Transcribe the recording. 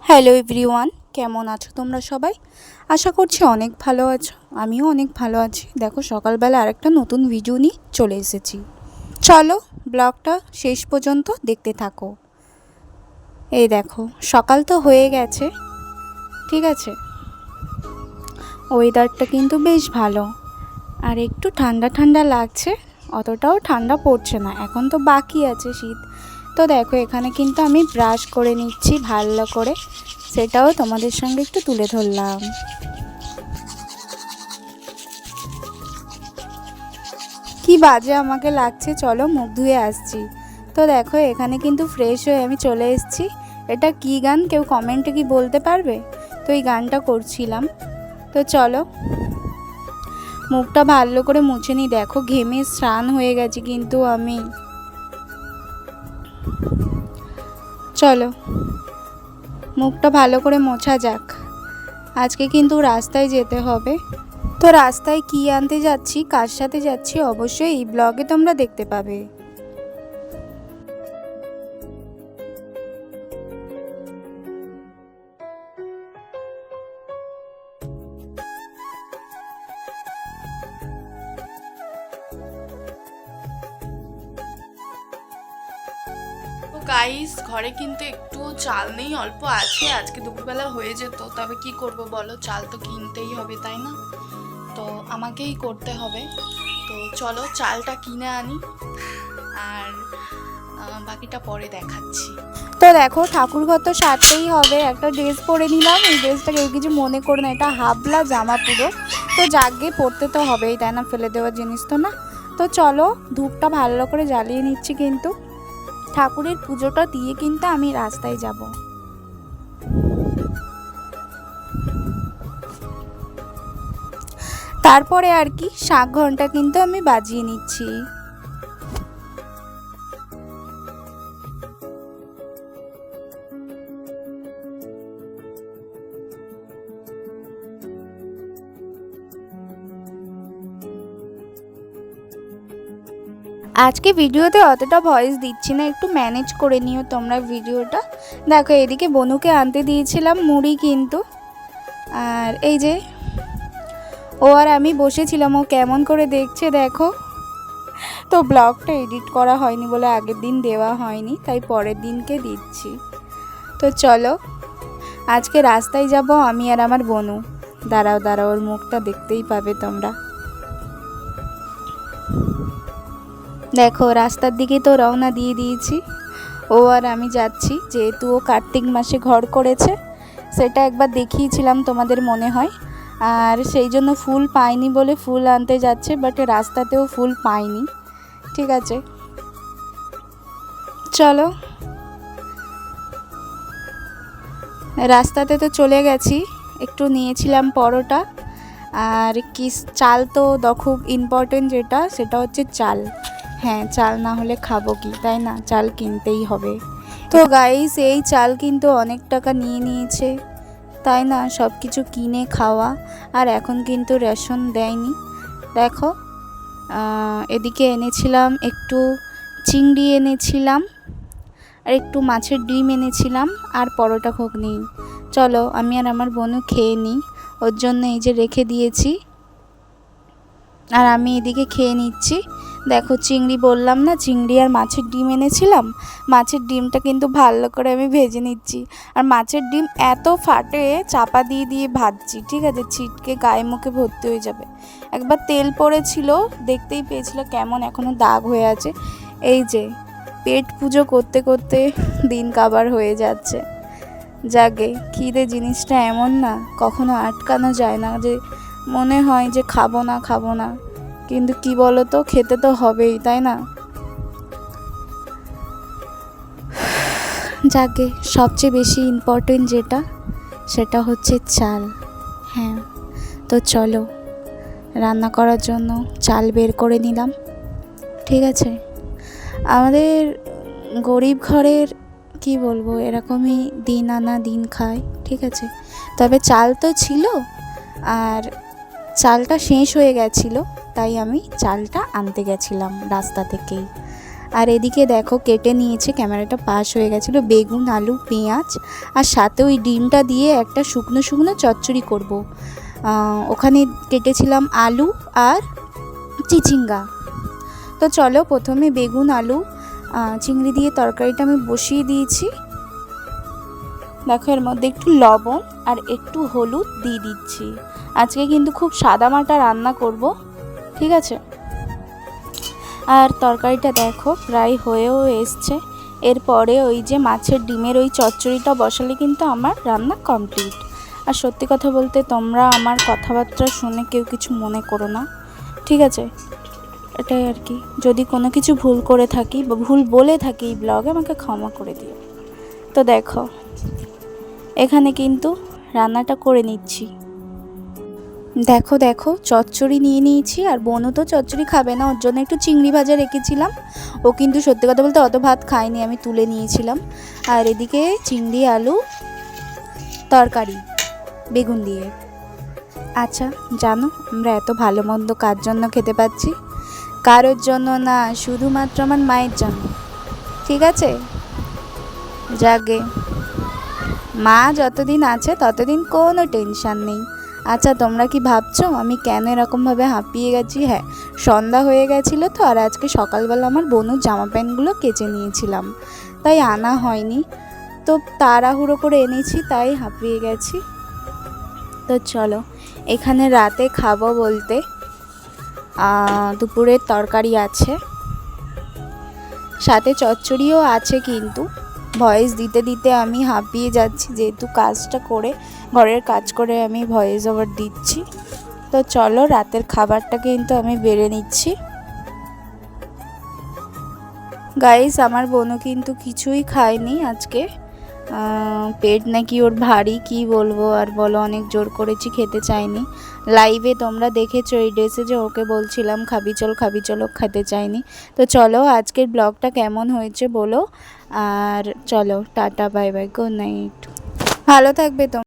Hello everyone, কেমন আছো তোমরা সবাই? আশা করছি অনেক ভালো আছো। আমিও অনেক ভালো আছি। দেখো সকালবেলা আরেকটা নতুন ভিডিও নিয়ে চলে এসেছি। চলো ব্লগটা শেষ পর্যন্ত দেখতে থাকো। এই দেখো সকাল তো হয়ে গেছে, ঠিক আছে। ওয়েদারটা কিন্তু বেশ ভালো, আর একটু ঠান্ডা ঠান্ডা লাগছে, অতটাও ঠান্ডা পড়ছে না। এখন তো বাকি আছে শীত। তো দেখো এখানে কিন্তু আমি ব্রাশ করে নিচ্ছি ভালো করে, সেটাও তোমাদের সঙ্গে একটু তুলে ধরলাম। কি বাজে আমাকে লাগছে, চলো মুখ ধুয়ে আসছি। তো দেখো এখানে কিন্তু ফ্রেশ হয়ে আমি চলে এসেছি। এটা কি গান কেউ কমেন্টে কি বলতে পারবে? তো এই গানটা করছিলাম। তো চলো মুখটা ভালো করে মুছে নিই। দেখো ঘেমে স্নান হয়ে গেছি কিন্তু আমি। চলো মুখটা ভালো করে মোছা যাক। আজকে কিন্তু রাস্তায় যেতে হবে। তো রাস্তায় কি আনতে যাচ্ছি, কার সাথে যাচ্ছি, অবশ্যই এই ব্লগে তোমরা দেখতে পাবে। তো গাইস, ঘরে কিন্তু একটু চাল নেই, অল্প আছে। আজকে দুপুরবেলা হয়ে যেত, তবে কি করব বলো, চাল তো কিনতেই হবে, তাই না? তো আমাকেই করতে হবে। তো চলো চালটা কিনে আনি, আর বাকিটা পরে দেখাচ্ছি। তো দেখো ঠাকুরঘর তো সারতেই হবে। একটা ড্রেস পরে নিলাম, এই ড্রেসটা কেউ কিছু মনে করে না, এটা হাবলা জামা পুরো। তো জাগে পরতে তো হবেই, তাই না? ফেলে দেওয়ার জিনিস তো না। তো চলো ধূপটা ভালো করে জ্বালিয়ে নিচ্ছি, কিন্তু ঠাকুরের পুজোটা দিয়ে কিন্তু আমি রাস্তায় যাব। তারপরে আর কি শাক ঘন্টা কিন্তু আমি বাজিয়ে নিচ্ছি। আজকে ভিডিওতে অতটা ভয়েস দিচ্ছি না, একটু ম্যানেজ করে নিও তোমরা ভিডিওটা। দেখো এদিকে বনুকে আনতে দিয়েছিলাম মুড়ি কিন্তু, আর এই যে ও আর আমি বসেছিলাম, ও কেমন করে দেখছে দেখো। তো ব্লগটা এডিট করা হয়নি বলে আগের দিন দেওয়া হয়নি, তাই পরের দিনকে দিচ্ছি। তো চলো আজকে রাস্তায় যাব আমি আর আমার বনু। দাঁড়াও দাঁড়াও, ওর মুখটা দেখতেই পাবে তোমরা। দেখো রাস্তার দিকে তো রওনা দিয়ে দিয়েছি। ও আর আমি যাচ্ছি, যেহেতু ও কার্তিক মাসে ঘর করেছে, সেটা একবার দেখিয়েছিলাম তোমাদের মনে হয়। আর সেই জন্য ফুল পাইনি বলে ফুল আনতে যাচ্ছে, বাট রাস্তাতেও ফুল পাইনি, ঠিক আছে। চলো রাস্তাতে তো চলে গেছি। একটু নিয়েছিলাম পরোটা আর কি, চাল তো খুব ইম্পর্টেন্ট, যেটা সেটা হচ্ছে চাল। হ্যাঁ, চাল না হলে খাবো কি, তাই না? চাল কিনতেই হবে। তো গাইস এই চাল কিন্তু অনেক টাকা নিয়ে নিয়েছে, তাই না? সব কিছু কিনে খাওয়া, আর এখন কিন্তু রেশন দেয়নি। দেখো এদিকে এনেছিলাম একটু চিংড়ি এনেছিলাম, আর একটু মাছের ডিম এনেছিলাম, আর পরোটা ঘুগনি। চলো আমি আর আমার বোনও খেয়ে নিই, ওর জন্য এই যে রেখে দিয়েছি, আর আমি এদিকে খেয়ে নিচ্ছি। দেখো চিংড়ি বললাম না, চিংড়ি আর মাছের ডিম এনেছিলাম। মাছের ডিমটা কিন্তু ভালো করে আমি ভেজে নিচ্ছি, আর মাছের ডিম এত ফাটে, চাপা দিয়ে দিয়ে ভাজছি, ঠিক আছে, ছিটকে গায়ে মুখে ভর্তি হয়ে যাবে। একবার তেল পড়েছিল, দেখতেই পেয়েছিল কেমন এখনও দাগ হয়ে আছে। এই যে পেট পুজো করতে করতে দিন কাবার হয়ে যাচ্ছে। জাগে খিদে জিনিসটা এমন না, কখনো আটকানো যায় না, যে মনে হয় যে খাবো না খাবো না, কিন্তু কি বলো তো, খেতে তো হবেই, তাই না? জাগে সবচেয়ে বেশি ইম্পর্টেন্ট যেটা, সেটা হচ্ছে চাল। হ্যাঁ, তো চলো রান্না করার জন্য চাল বের করে নিলাম, ঠিক আছে। আমাদের গরিব ঘরের কি বলবো, এরকমই দিন আনা দিন খায়, ঠিক আছে। তবে চাল তো ছিল, আর চালটা শেষ হয়ে গেছিলো, তাই আমি চালটা আনতে গেছিলাম রাস্তা থেকেই। আর এদিকে দেখো কেটে নিয়েছে, ক্যামেরাটা পাস হয়ে গেছিলো, বেগুন, আলু, পেঁয়াজ, আর সাথে ওই ডিমটা দিয়ে একটা শুকনো শুকনো চচ্চড়ি করব। ওখানে কেটেছিলাম আলু আর চিচিঙ্গা। তো চলো প্রথমে বেগুন, আলু, চিংড়ি দিয়ে তরকারিটা আমি বসিয়ে দিয়েছি। দেখো এর মধ্যে একটু লবণ আর একটু হলুদ দিয়ে দিচ্ছি। আজকে কিন্তু খুব সাদামাটা রান্না করব, ঠিক আছে। আর তরকারিটা দেখো প্রায় হয়েও এসছে। এরপরে ওই যে মাছের ডিমের ওই চচ্চড়িটা বসালে কিন্তু আমার রান্না কমপ্লিট। আর সত্যি কথা বলতে তোমরা আমার কথাবার্তা শুনে কেউ কিছু মনে করো না, ঠিক আছে। এটাই আর কি, যদি কোনো কিছু ভুল করে থাকি বা ভুল বলে থাকি এই ব্লগে আমাকে ক্ষমা করে দিও। তো দেখো এখানে কিন্তু রান্নাটা করে নিচ্ছি। দেখো দেখো চচ্চড়ি নিয়ে নিয়েছি, আর বনু তো চচ্চড়ি খাবে না, ওর জন্য একটু চিংড়ি ভাজা রেখেছিলাম। ও কিন্তু সত্যি কথা বলতে অত ভাত খায়নি, আমি তুলে নিয়েছিলাম। আর এদিকে চিংড়ি আলু তরকারি বেগুন দিয়ে। আচ্ছা জানো আমরা এত ভালো মন্দ কার জন্য খেতে পাচ্ছি? কারোর জন্য না, শুধুমাত্র আমার মায়ের জন্য, ঠিক আছে। যাগে মা যতদিন আছে ততদিন কোনো টেনশান নেই। আচ্ছা তোমরা কি ভাবছো আমি কেন এরকমভাবে হাঁপিয়ে গেছি? হ্যাঁ, সন্ধ্যা হয়ে গেছিলো তো, আর আজকে সকালবেলা আমার বোনুর জামা প্যান্টগুলো কেচে নিয়েছিলাম, তাই আনা হয়নি। তো তাড়াহুড়ো করে এনেছি, তাই হাঁপিয়ে গেছি। তো চলো এখানে রাতে খাবো বলতে দুপুরের তরকারি আছে, সাথে চচ্চড়িও আছে, কিন্তু ভয়েস দিতে দিতে আমি হাঁপিয়ে যাচ্ছি, যেহেতু কাজটা করে ঘরের কাজ করে আমি ভয়েস ওভার দিচ্ছি। তো চলো রাতের খাবারটা কিন্তু আমি বেড়ে নিচ্ছি। গাইস আমার বোনও কিন্তু কিছুই খায়নি আজকে, পেট নাকি ওর ভারী, কি বলবো আর বলো, অনেক জোর করেছি, খেতে চায়নি। লাইভে তোমরা দেখেছো এই ড্রেসে যে ওকে বলছিলাম খাবি চল খাবি চলো, খেতে চায়নি। তো চলো আজকের ব্লগটা কেমন হয়েছে বলো, আর চলো tata bye bye, good night, ভালো থাকবে তোমরা।